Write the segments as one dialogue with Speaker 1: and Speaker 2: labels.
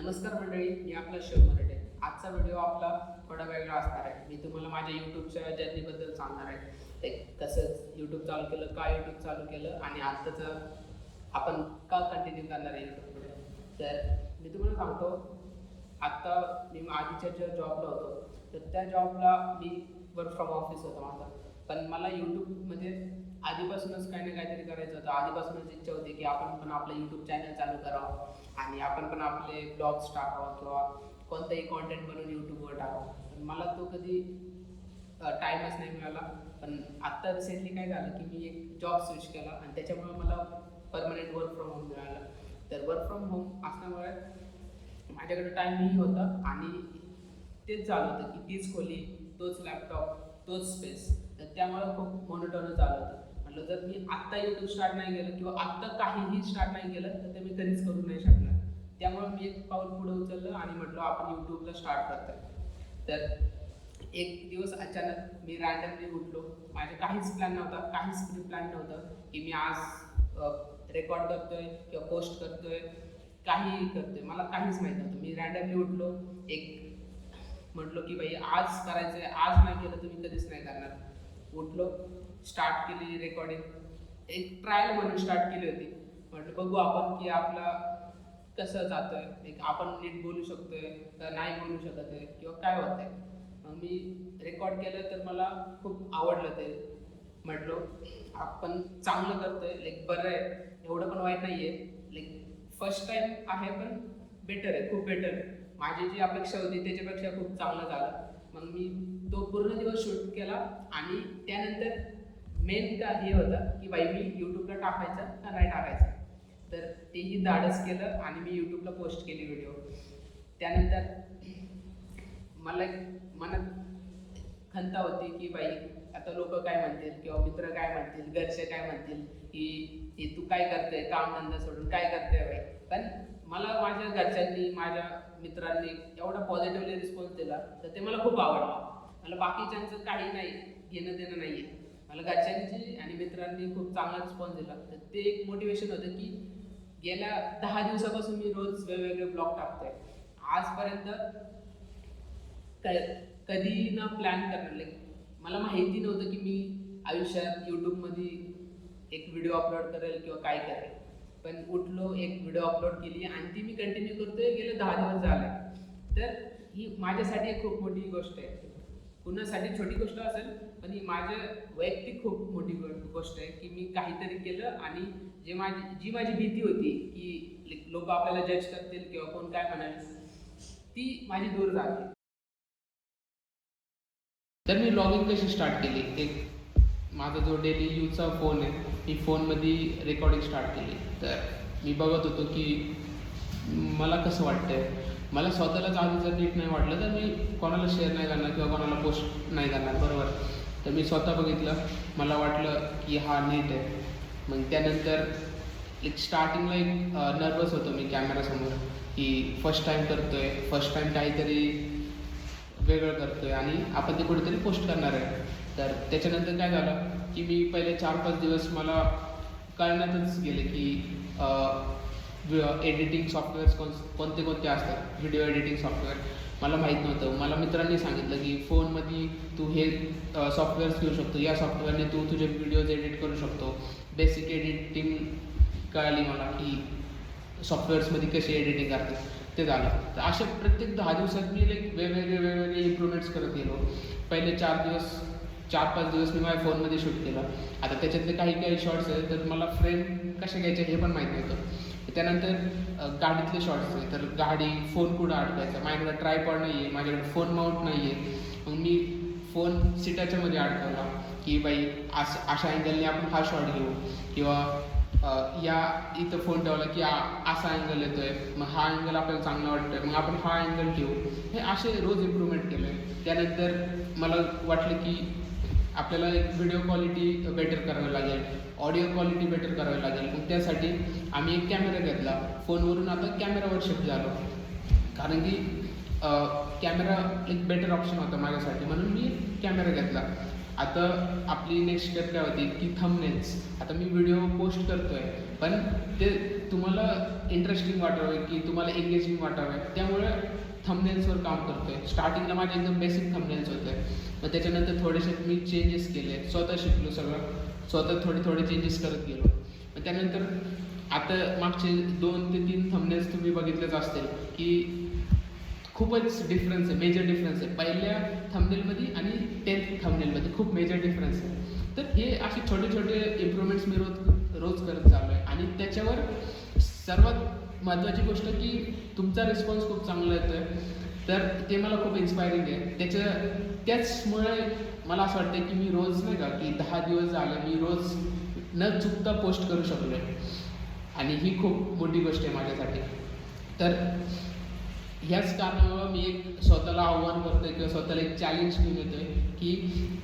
Speaker 1: नमस्कार मंडळी, मी आपला शिव मराठे. आजचा व्हिडिओ आपला थोडा वेगळा असणार आहे. मी तुम्हाला माझ्या यूट्यूबच्या जर्नीबद्दल सांगणार आहे. कसं यूट्यूब चालू केलं, का यूट्यूब चालू केलं आणि आत्ताचं आपण का कंटिन्यू करणार आहे यूट्यूबमध्ये. तर मी तुम्हाला सांगतो, आत्ता मी आधीच्या ज्या जॉबला होतो तर त्या जॉबला मी वर्क फ्रॉम ऑफिस होता माझा. पण मला यूट्यूबमध्ये आधीपासूनच काही ना काहीतरी करायचं होतं. आधीपासूनच इच्छा होती की आपण पण आपलं यूट्यूब चॅनल चालू करावं आणि आपण पण आपले ब्लॉग्स टाकावं किंवा कोणतंही कॉन्टेंट बनवून यूट्यूबवर टाकावं. पण मला तो कधी टाईमच नाही मिळाला. पण आत्ता रिसेंटली काय झालं की मी एक जॉब स्विच केला आणि त्याच्यामुळे मला परमनंट वर्क फ्रॉम होम मिळालं. तर वर्क फ्रॉम होम असल्यामुळे माझ्याकडे टाईमही होता आणि तेच झालं होतं की तीच खोली, तोच लॅपटॉप, तोच स्पेस. तर त्यामुळे खूप मोनोटोनच झालं होतं. म्हटलं जर मी आत्ता यूट्यूब स्टार्ट नाही केलं किंवा आत्ता काहीही स्टार्ट नाही केलं तर ते मी कधीच करू नाही शकणार. त्यामुळे मी एक पाऊल पुढे उचललं आणि म्हटलं आपण यूट्यूबला स्टार्ट करतोय. तर एक दिवस अचानक मी रँडमली उठलो. माझे काहीच प्लॅन नव्हता, काहीच प्री प्लॅन नव्हतं की मी आज रेकॉर्ड करतोय किंवा पोस्ट करतोय, काहीही करतोय. मला काहीच माहीत नव्हतं. मी रँडमली उठलो, एक म्हटलो की भाई आज करायचंय, आज नाही केलं तुम्ही कधीच नाही करणार. उठलो, स्टार्ट केली रेकॉर्डिंग. एक ट्रायल म्हणून स्टार्ट केली होती. म्हटलं बघू आपण की आपला कसं जातोय, एक आपण नीट बोलू शकतोय का नाही बोलू शकत आहे किंवा काय होतंय. मग मी रेकॉर्ड केलं तर मला खूप आवडलं ते. म्हटलो आपण चांगलं करतोय, लाईक बरं आहे, एवढं पण वाईट नाही आहे. लाईक फर्स्ट टाईम आहे पण बेटर आहे, खूप बेटर आहे. माझी जी अपेक्षा होती त्याच्यापेक्षा खूप चांगलं झालं. मग मी तो पूर्ण दिवस शूट केला आणि त्यानंतर मेन का हे होतं की बाई मी यूट्यूबला टाकायचं का नाही टाकायचं. तर तेही धाडस केलं आणि मी यूट्यूबला पोस्ट केली व्हिडिओ. त्यानंतर मला मनात खंत होती की बाई आता लोक काय म्हणतील किंवा मित्र काय म्हणतील, घरचे काय म्हणतील की तू काय करते, कामधंदा सोडून काय करते बाई. पण मला माझ्या घरच्यांनी, माझ्या मित्रांनी एवढा पॉझिटिव्हली रिस्पॉन्स दिला तर ते मला खूप आवडलं. मला बाकीच्यांचं काही नाही, घेणं देणं नाही आहे. मला घरच्यांची आणि मित्रांनी खूप चांगला रिस्पॉन्स दिला. तर ते एक मोटिवेशन होतं की गेल्या 10 दिवसापासून मी रोज वेगवेगळे ब्लॉग टाकतोय. आजपर्यंत कधी ना प्लॅन करणार, मला माहिती नव्हतं की मी आयुष्यात यूट्यूबमध्ये एक व्हिडिओ अपलोड करेल किंवा काय करेल. पण उठलो, एक व्हिडिओ अपलोड केली आणि ती मी कंटिन्यू करतोय. गेले 10 दिवस झाले. तर ही माझ्यासाठी एक खूप मोठी गोष्ट आहे. कुणासाठी छोटी गोष्ट असेल पण ही माझ्या वैयक्तिक खूप मोठी गोष्ट आहे की मी काहीतरी केलं आणि जी माझी भीती होती की लोक आपल्याला जज करतील किंवा कोण काय म्हणाल, ती माझी दूर झाली. तर मी ब्लॉगिंग कशी स्टार्ट केली, एक माझा जो डेली यूजचा फोन आहे, मी फोनमध्ये रेकॉर्डिंग स्टार्ट केली. तर मी बघत होतो की मला कसं वाटतंय. मला स्वतःलाच आधी जर नीट नाही वाटलं तर मी कोणाला शेअर नाही करणार किंवा कोणाला पोस्ट नाही करणार, बरोबर. तर मी स्वतः बघितलं, मला वाटलं की हा नीट आहे. मग त्यानंतर एक स्टार्टिंगला एक नर्वस होतो मी कॅमेरासमोर की फर्स्ट टाईम करतोय, फर्स्ट टाईम काहीतरी वेगळं करतोय आणि आपण ते कुठेतरी पोस्ट करणार आहे. तर त्याच्यानंतर काय झालं की मी पहिले 4-5 दिवस मला कळण्यातच गेले की एडिटिंग सॉफ्टवेअर्स कोणते कोणते असतात. व्हिडिओ एडिटिंग सॉफ्टवेअर मला माहीत नव्हतं. मला मित्रांनी सांगितलं की फोनमध्ये तू हे सॉफ्टवेअर्स घेऊ शकतो, या सॉफ्टवेअरने तू तुझे व्हिडिओज एडिट करू शकतो. बेसिक एडिटिंग कळाली मला की सॉफ्टवेअर्समध्ये कशी एडिटिंग करतात, ते झालं. तर अशा प्रत्येक 10 दिवसात मी वेगवेगळे इम्प्रूव्हमेंट्स करत गेलो. पहिले 4-5 दिवस मी माझ्या फोनमध्ये शूट केलं. आता त्याच्यातले काही शॉर्ट्स आहेत तर मला फ्रेम कशा घ्यायचे हे पण माहीत नव्हतं. त्यानंतर गाडीतले शॉर्ट्स आहे, तर गाडी फोन कुठं अडकायचा, माझ्याकडे ट्रायपॉड नाही आहे, माझ्याकडे फोन माउंट नाही आहे. मग मी फोन सीटाच्यामध्ये अडकवला की बाई अशा अँगलने आपण हा शॉट घेऊ किंवा या इथं फोन ठेवला की असा अँगल येतो आहे, मग हा अँगल आपल्याला चांगला वाटतो आहे, मग आपण हा अँगल घेऊ. हे असे रोज इम्प्रूव्हमेंट केलं आहे. त्यानंतर मला वाटलं की आपल्याला एक व्हिडिओ क्वालिटी बेटर करावी लागेल, ऑडिओ क्वालिटी बेटर करावी लागेल. मग त्यासाठी आम्ही एक कॅमेरा घेतला. फोनवरून आता कॅमेरावर शिफ्ट झालो कारण की कॅमेरा एक बेटर ऑप्शन होता माझ्यासाठी, म्हणून मी कॅमेरा घेतला. आता आपली नेक्स्ट स्टेप काय होती की थंबनेल्स. आता मी व्हिडिओ पोस्ट करतोय पण ते तुम्हाला इंटरेस्टिंग वाटावे की तुम्हाला एंगेजिंग वाटावे, त्यामुळे थंबनेल्सवर काम करतोय. स्टार्टिंगला माझे एकदम बेसिक थंबनेल्स होते, मग त्याच्यानंतर थोडेसे मी चेंजेस केले, स्वतः शिकलो सगळं, स्वतः थोडे चेंजेस करत गेलो. मग त्यानंतर आता मागचे 2 ते 3 थंबनेल्स तुम्ही बघितलेच असतील की खूपच डिफरन्स आहे, मेजर डिफरन्स आहे पहिल्या थंबनेलमध्ये आणि 10th थंबनेलमध्ये, खूप मेजर डिफरन्स आहे. तर हे असे छोटे छोटे इम्प्रूव्हमेंट्स मी रोज करत चाललो आहे. आणि त्याच्यावर सर्वात महत्त्वाची गोष्ट की तुमचा रिस्पॉन्स खूप चांगला येतो आहे, तर ते मला खूप इन्स्पायरिंग आहे. त्याचमुळे मला असं वाटतं की मी रोज नाही का की 10 दिवस झाले मी रोज न चुकता पोस्ट करू शकलो आहे, आणि ही खूप मोठी गोष्ट आहे माझ्यासाठी. तर ह्याच कारणामुळं मी एक स्वतःला आव्हान करतो आहे किंवा स्वतःला एक चॅलेंज घेऊन येतो आहे की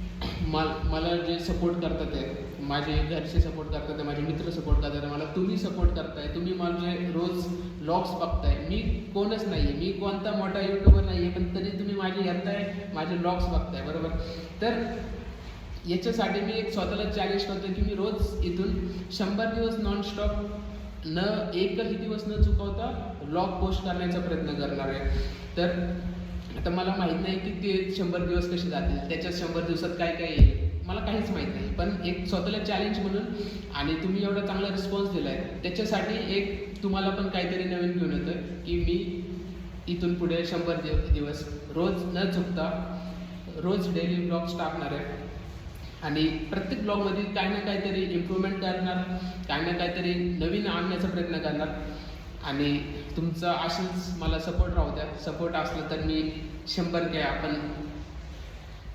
Speaker 1: मला जे सपोर्ट करतात आहे, माझे घरचे सपोर्ट करतात आहे, माझे मित्र सपोर्ट करतात आहे, मला तुम्ही सपोर्ट करताय, तुम्ही माझे रोज व्लॉग्स बघताय. मी कोणच नाही आहे, मी कोणता मोठा यूट्यूबर नाही आहे, पण तरी तुम्ही माझे येताय, माझे व्लॉग्स बघताय, बरोबर. तर याच्यासाठी मी एक स्वतःला चॅलेंज करतो की मी रोज इथून 100 दिवस नॉनस्टॉप एकही दिवस न चुकवता व्लॉग पोस्ट करण्याचा प्रयत्न करणार आहे. तर आता मला माहीत नाही की ते 100 दिवस कसे जातील, त्याच्यात 100 दिवसात काय काय येईल मला काहीच माहीत नाही, पण एक स्वतःला चॅलेंज म्हणून, आणि तुम्ही एवढा चांगला रिस्पॉन्स दिला आहे त्याच्यासाठी एक तुम्हाला पण काहीतरी नवीन घेऊन येतो आहे की मी इथून पुढे 100 दिवस रोज न चुकता रोज डेली व्लॉग्स टाकणार आहे. आणि प्रत्येक ब्लॉगमध्ये काही ना काहीतरी इम्प्रूव्हमेंट करणार, काही ना काहीतरी नवीन आणण्याचा प्रयत्न करणार. आणि तुमचा असेच मला सपोर्ट राहू द्या. सपोर्ट असलं तर मी 100 काय, आपण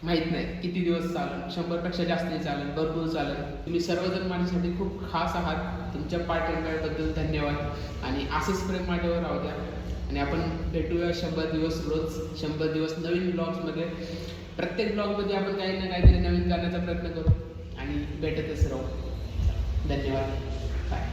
Speaker 1: माहीत नाही किती दिवस चालेल, 100पेक्षा जास्त चालेल, भरपूर चालेल. तुम्ही सर्वजण माझ्यासाठी खूप खास आहात. तुमच्या पाठिंब्याबद्दल धन्यवाद, आणि असंच प्रेम माझ्यावर राहू द्या. आणि आपण भेटूया 100 दिवस रोज, 100 दिवस नवीन ब्लॉग्समध्ये. प्रत्येक ब्लॉगमध्ये आपण काही ना काहीतरी नवीन करण्याचा प्रयत्न करू आणि भेटतच राहू. धन्यवाद. बाय.